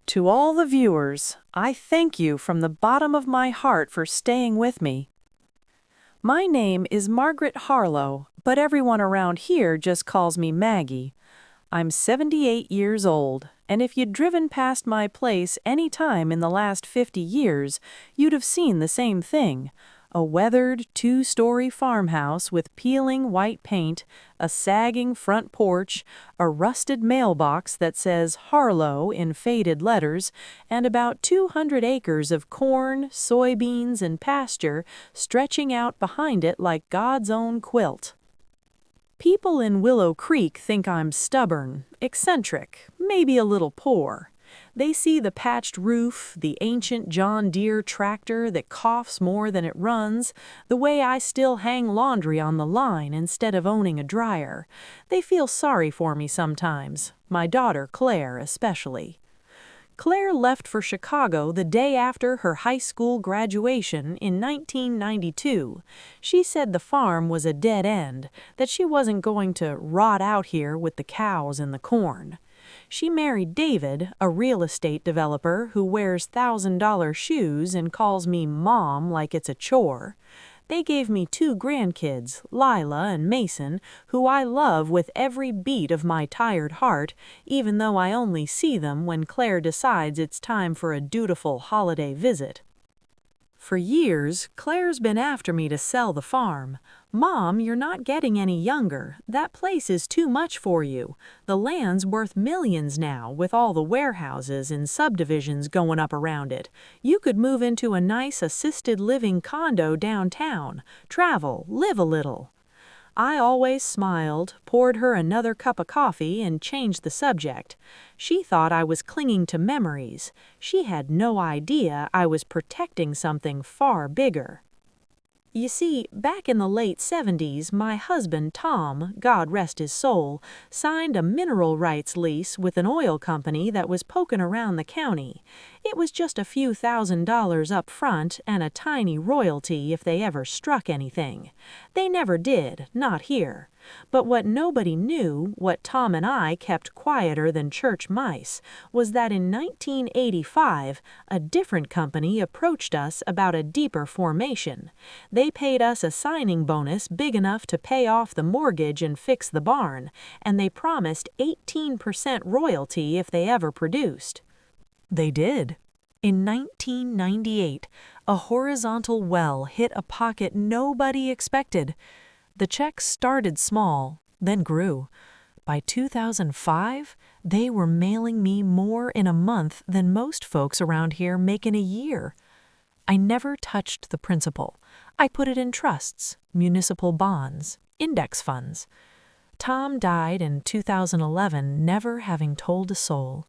To all the viewers, I thank you from the bottom of my heart for staying with me. My name is Margaret Harlow, but everyone around here just calls me Maggie. I'm 78 years old, and if you'd driven past my place any time in the last 50 years, you'd have seen the same thing. A weathered two-story farmhouse with peeling white paint, a sagging front porch, a rusted mailbox that says Harlow in faded letters, and about 200 acres of corn, soybeans, and pasture stretching out behind it like God's own quilt. People in Willow Creek think I'm stubborn, eccentric, maybe a little poor. They see the patched roof, the ancient John Deere tractor that coughs more than it runs, the way I still hang laundry on the line instead of owning a dryer. They feel sorry for me sometimes, my daughter Claire especially. Claire left for Chicago the day after her high school graduation in 1992. She said the farm was a dead end, that she wasn't going to rot out here with the cows and the corn. She married David, a real estate developer who wears $1,000 shoes and calls me Mom like it's a chore. They gave me 2 grandkids, Lila and Mason, who I love with every beat of my tired heart, even though I only see them when Claire decides it's time for a dutiful holiday visit. For years, Claire's been after me to sell the farm. Mom, you're not getting any younger. That place is too much for you. The land's worth millions now, with all the warehouses and subdivisions going up around it. You could move into a nice assisted living condo downtown, travel, live a little. I always smiled, poured her another cup of coffee, and changed the subject. She thought I was clinging to memories. She had no idea I was protecting something far bigger. You see, back in the late 70s, my husband, Tom, God rest his soul, signed a mineral rights lease with an oil company that was poking around the county. It was just a few $1,000s up front and a tiny royalty if they ever struck anything. They never did, not here. But what nobody knew, what Tom and I kept quieter than church mice, was that in 1985, a different company approached us about a deeper formation. They paid us a signing bonus big enough to pay off the mortgage and fix the barn, and they promised 18% royalty if they ever produced. They did. In 1998, a horizontal well hit a pocket nobody expected. The checks started small, then grew. By 2005, they were mailing me more in a month than most folks around here make in a year. I never touched the principal. I put it in trusts, municipal bonds, index funds. Tom died in 2011, never having told a soul.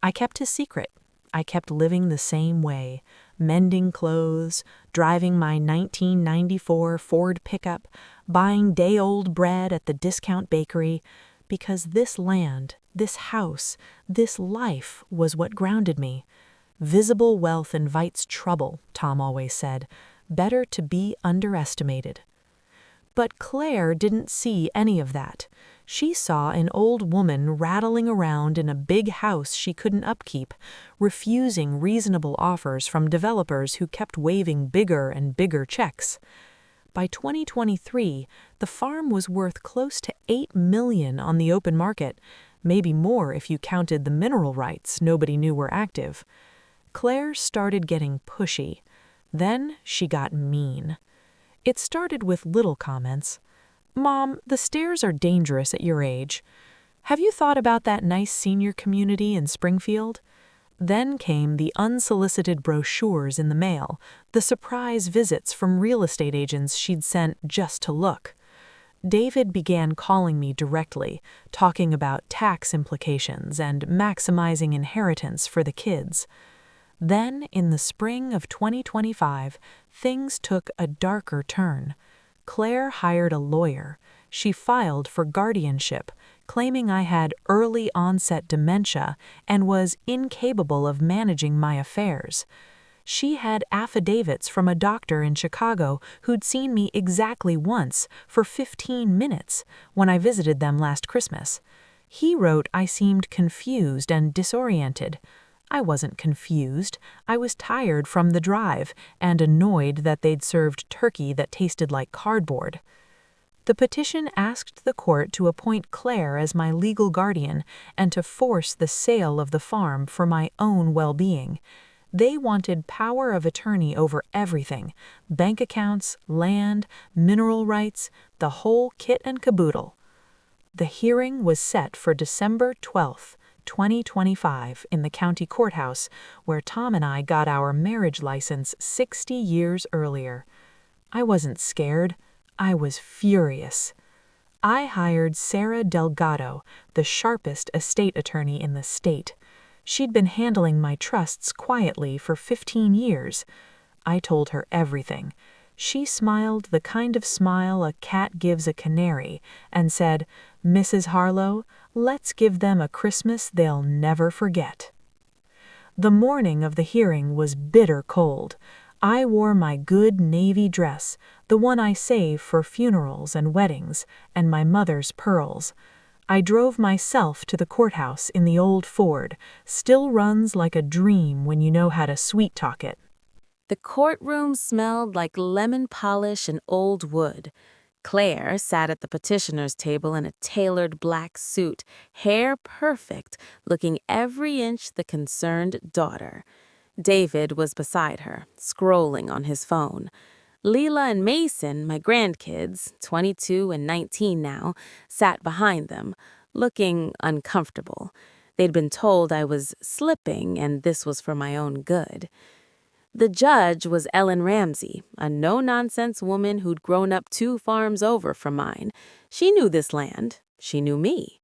I kept his secret. I kept living the same way, mending clothes, driving my 1994 Ford pickup, buying day-old bread at the discount bakery, because this land, this house, this life was what grounded me. Visible wealth invites trouble, Tom always said. Better to be underestimated. But Claire didn't see any of that. She saw an old woman rattling around in a big house she couldn't upkeep, refusing reasonable offers from developers who kept waving bigger and bigger checks. By 2023, the farm was worth close to $8 million on the open market, maybe more if you counted the mineral rights nobody knew were active. Claire started getting pushy. Then she got mean. It started with little comments. Mom, the stairs are dangerous at your age. Have you thought about that nice senior community in Springfield? Then came the unsolicited brochures in the mail, the surprise visits from real estate agents she'd sent just to look. David began calling me directly, talking about tax implications and maximizing inheritance for the kids. Then, in the spring of 2025, things took a darker turn. Claire hired a lawyer. She filed for guardianship, claiming I had early-onset dementia and was incapable of managing my affairs. She had affidavits from a doctor in Chicago who'd seen me exactly once, for 15 minutes, when I visited them last Christmas. He wrote I seemed confused and disoriented. I wasn't confused. I was tired from the drive and annoyed that they'd served turkey that tasted like cardboard. The petition asked the court to appoint Claire as my legal guardian and to force the sale of the farm for my own well-being. They wanted power of attorney over everything: bank accounts, land, mineral rights, the whole kit and caboodle. The hearing was set for December 12th, 2025 in the county courthouse where Tom and I got our marriage license 60 years earlier. I wasn't scared. I was furious. I hired Sarah Delgado, the sharpest estate attorney in the state. She'd been handling my trusts quietly for 15 years. I told her everything. She smiled the kind of smile a cat gives a canary and said, "Mrs. Harlow, let's give them a Christmas they'll never forget." The morning of the hearing was bitter cold. I wore my good navy dress, the one I save for funerals and weddings, and my mother's pearls. I drove myself to the courthouse in the old Ford. Still runs like a dream when you know how to sweet-talk it. The courtroom smelled like lemon polish and old wood. Claire sat at the petitioner's table in a tailored black suit, hair perfect, looking every inch the concerned daughter. David was beside her, scrolling on his phone. Leela and Mason, my grandkids, 22 and 19 now, sat behind them, looking uncomfortable. They'd been told I was slipping, and this was for my own good. The judge was Ellen Ramsey, a no-nonsense woman who'd grown up 2 farms over from mine. She knew this land. She knew me.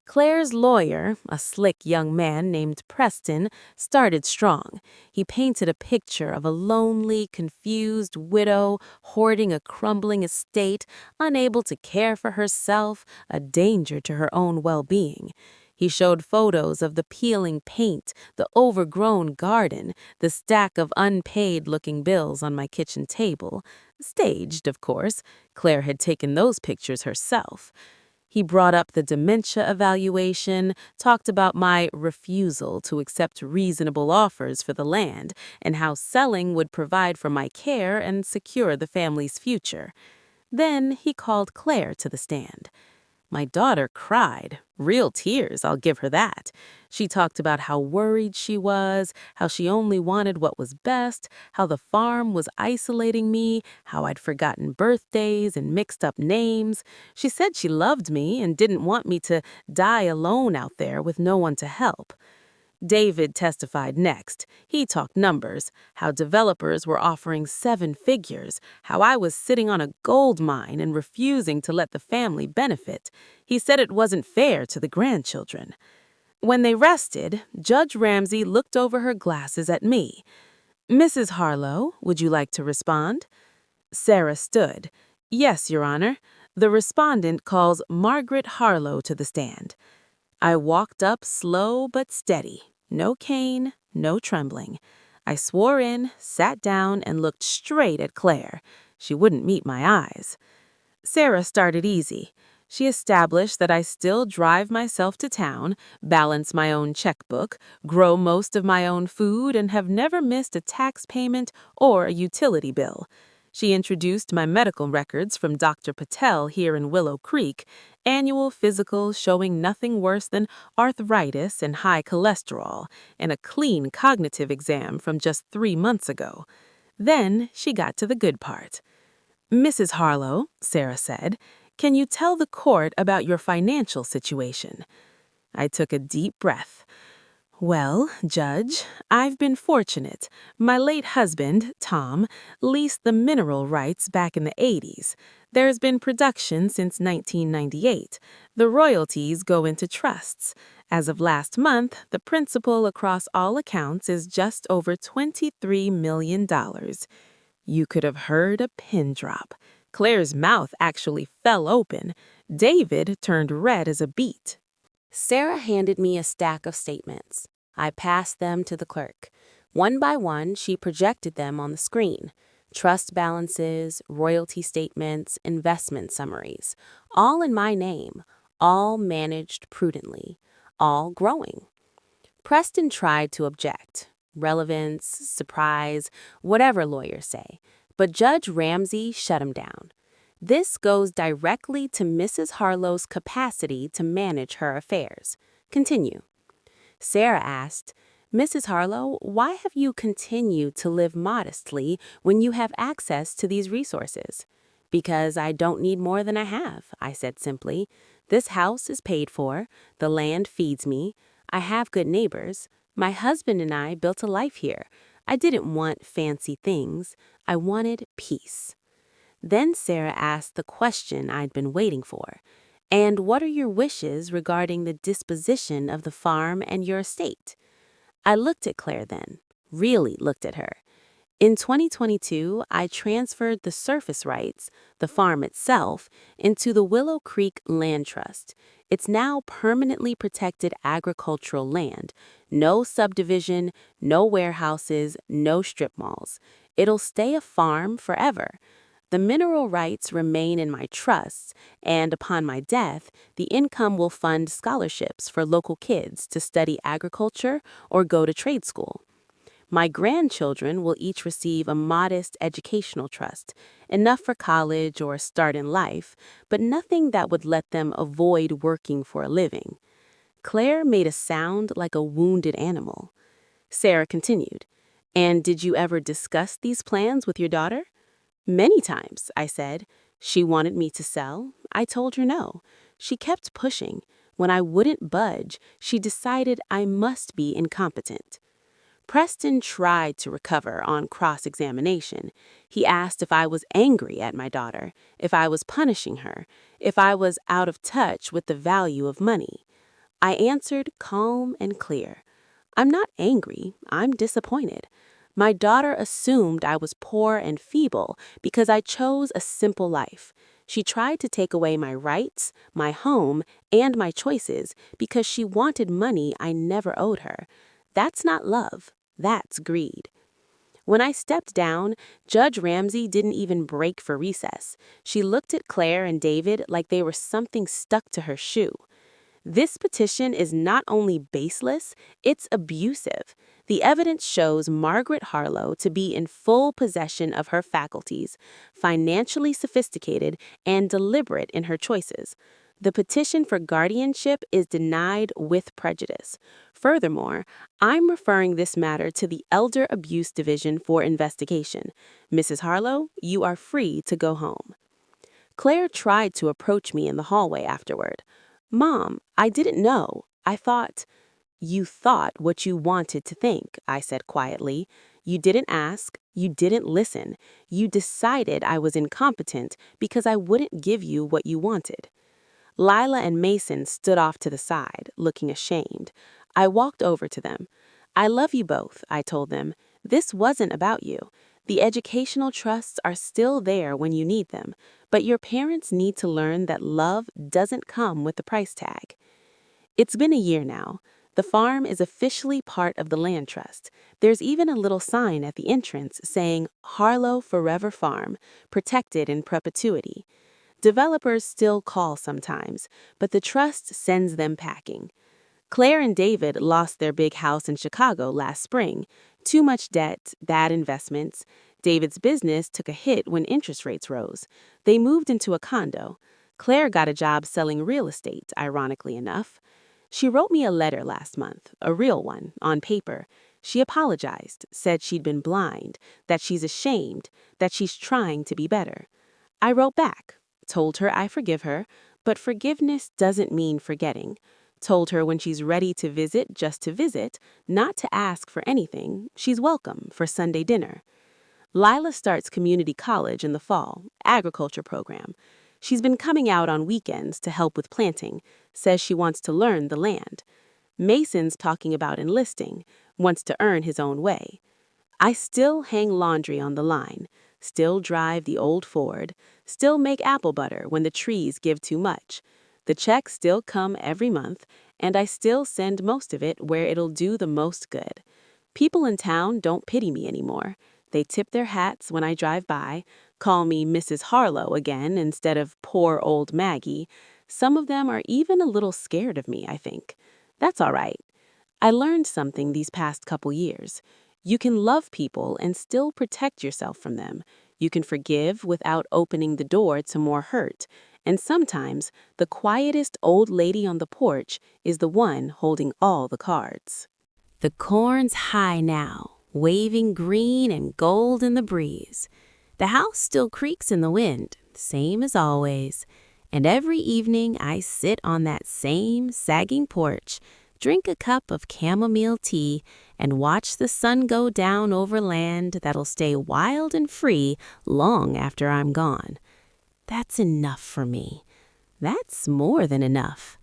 Claire's lawyer, a slick young man named Preston, started strong. He painted a picture of a lonely, confused widow hoarding a crumbling estate, unable to care for herself, a danger to her own well-being. He showed photos of the peeling paint, the overgrown garden, the stack of unpaid-looking bills on my kitchen table. Staged, of course. Claire had taken those pictures herself. He brought up the dementia evaluation, talked about my refusal to accept reasonable offers for the land, and how selling would provide for my care and secure the family's future. Then he called Claire to the stand. My daughter cried. Real tears, I'll give her that. She talked about how worried she was, how she only wanted what was best, how the farm was isolating me, how I'd forgotten birthdays and mixed up names. She said she loved me and didn't want me to die alone out there with no one to help. David testified next. He talked numbers, how developers were offering 7 figures, how I was sitting on a gold mine and refusing to let the family benefit. He said it wasn't fair to the grandchildren. When they rested, Judge Ramsey looked over her glasses at me. "Mrs. Harlow, would you like to respond?" Sarah stood. "Yes, Your Honor. The respondent calls Margaret Harlow to the stand." I walked up slow but steady. No cane, no trembling. I swore in, sat down, and looked straight at Claire. She wouldn't meet my eyes. Sarah started easy. She established that I still drive myself to town, balance my own checkbook, grow most of my own food, and have never missed a tax payment or a utility bill. She introduced my medical records from Dr. Patel here in Willow Creek, annual physical showing nothing worse than arthritis and high cholesterol, and a clean cognitive exam from just 3 months ago. Then she got to the good part. "Mrs. Harlow," Sarah said, "can you tell the court about your financial situation?" I took a deep breath. "Well, Judge, I've been fortunate. My late husband, Tom, leased the mineral rights back in the 80s. There's been production since 1998. The royalties go into trusts. As of last month, the principal across all accounts is just over $23 million. You could have heard a pin drop. Claire's mouth actually fell open. David turned red as a beet. Sarah handed me a stack of statements. I passed them to the clerk. One by one, she projected them on the screen. Trust balances, royalty statements, investment summaries. All in my name, all managed prudently, all growing. Preston tried to object. Relevance, surprise, whatever lawyers say. But Judge Ramsey shut him down. This goes directly to Mrs. Harlow's capacity to manage her affairs. Continue. Sarah asked, Mrs. Harlow, why have you continued to live modestly when you have access to these resources? Because I don't need more than I have, I said simply. This house is paid for, the land feeds me, I have good neighbors, my husband and I built a life here. I didn't want fancy things, I wanted peace. Then Sarah asked the question I'd been waiting for. And what are your wishes regarding the disposition of the farm and your estate? I looked at Claire then, really looked at her. In 2022, I transferred the surface rights, the farm itself, into the Willow Creek Land Trust. It's now permanently protected agricultural land. No subdivision, no warehouses, no strip malls. It'll stay a farm forever. The mineral rights remain in my trusts, and upon my death, the income will fund scholarships for local kids to study agriculture or go to trade school. My grandchildren will each receive a modest educational trust, enough for college or a start in life, but nothing that would let them avoid working for a living. Claire made a sound like a wounded animal. Sarah continued, And did you ever discuss these plans with your daughter? Many times, I said. She wanted me to sell. I told her no. She kept pushing. When I wouldn't budge, she decided I must be incompetent. Preston tried to recover on cross-examination. He asked if I was angry at my daughter, if I was punishing her, if I was out of touch with the value of money. I answered calm and clear. I'm not angry, I'm disappointed. My daughter assumed I was poor and feeble because I chose a simple life. She tried to take away my rights, my home, and my choices because she wanted money I never owed her. That's not love, that's greed. When I stepped down, Judge Ramsey didn't even break for recess. She looked at Claire and David like they were something stuck to her shoe. This petition is not only baseless, it's abusive. The evidence shows Margaret Harlow to be in full possession of her faculties, financially sophisticated, and deliberate in her choices. The petition for guardianship is denied with prejudice. Furthermore, I'm referring this matter to the Elder Abuse Division for investigation. Mrs. Harlow, you are free to go home. Claire tried to approach me in the hallway afterward. Mom, I didn't know. I thought. You thought what you wanted to think, I said quietly. You didn't ask. You didn't listen. You decided I was incompetent because I wouldn't give you what you wanted. Lila and Mason stood off to the side, looking ashamed. I walked over to them. I love you both, I told them. This wasn't about you. The educational trusts are still there when you need them, but your parents need to learn that love doesn't come with a price tag. It's been a year now. The farm is officially part of the land trust. There's even a little sign at the entrance saying Harlow Forever Farm, protected in perpetuity. Developers still call sometimes, but the trust sends them packing. Claire and David lost their big house in Chicago last spring. Too much debt, bad investments. David's business took a hit when interest rates rose. They moved into a condo. Claire got a job selling real estate, ironically enough. She wrote me a letter last month, a real one, on paper. She apologized, said she'd been blind, that she's ashamed, that she's trying to be better. I wrote back, told her I forgive her, but forgiveness doesn't mean forgetting. Told her when she's ready to visit, just to visit, not to ask for anything, she's welcome for Sunday dinner. Lila starts community college in the fall, agriculture program. She's been coming out on weekends to help with planting, says she wants to learn the land. Mason's talking about enlisting, wants to earn his own way. I still hang laundry on the line, still drive the old Ford, still make apple butter when the trees give too much. The checks still come every month, and I still send most of it where it'll do the most good. People in town don't pity me anymore. They tip their hats when I drive by, call me Mrs. Harlow again instead of poor old Maggie. Some of them are even a little scared of me, I think. That's all right. I learned something these past couple years. You can love people and still protect yourself from them. You can forgive without opening the door to more hurt. And sometimes, the quietest old lady on the porch is the one holding all the cards. The corn's high now, waving green and gold in the breeze. The house still creaks in the wind, same as always. And every evening I sit on that same sagging porch, drink a cup of chamomile tea, and watch the sun go down over land that'll stay wild and free long after I'm gone. That's enough for me. That's more than enough.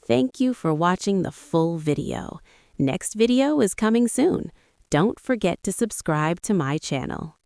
Thank you for watching the full video. Next video is coming soon. Don't forget to subscribe to my channel.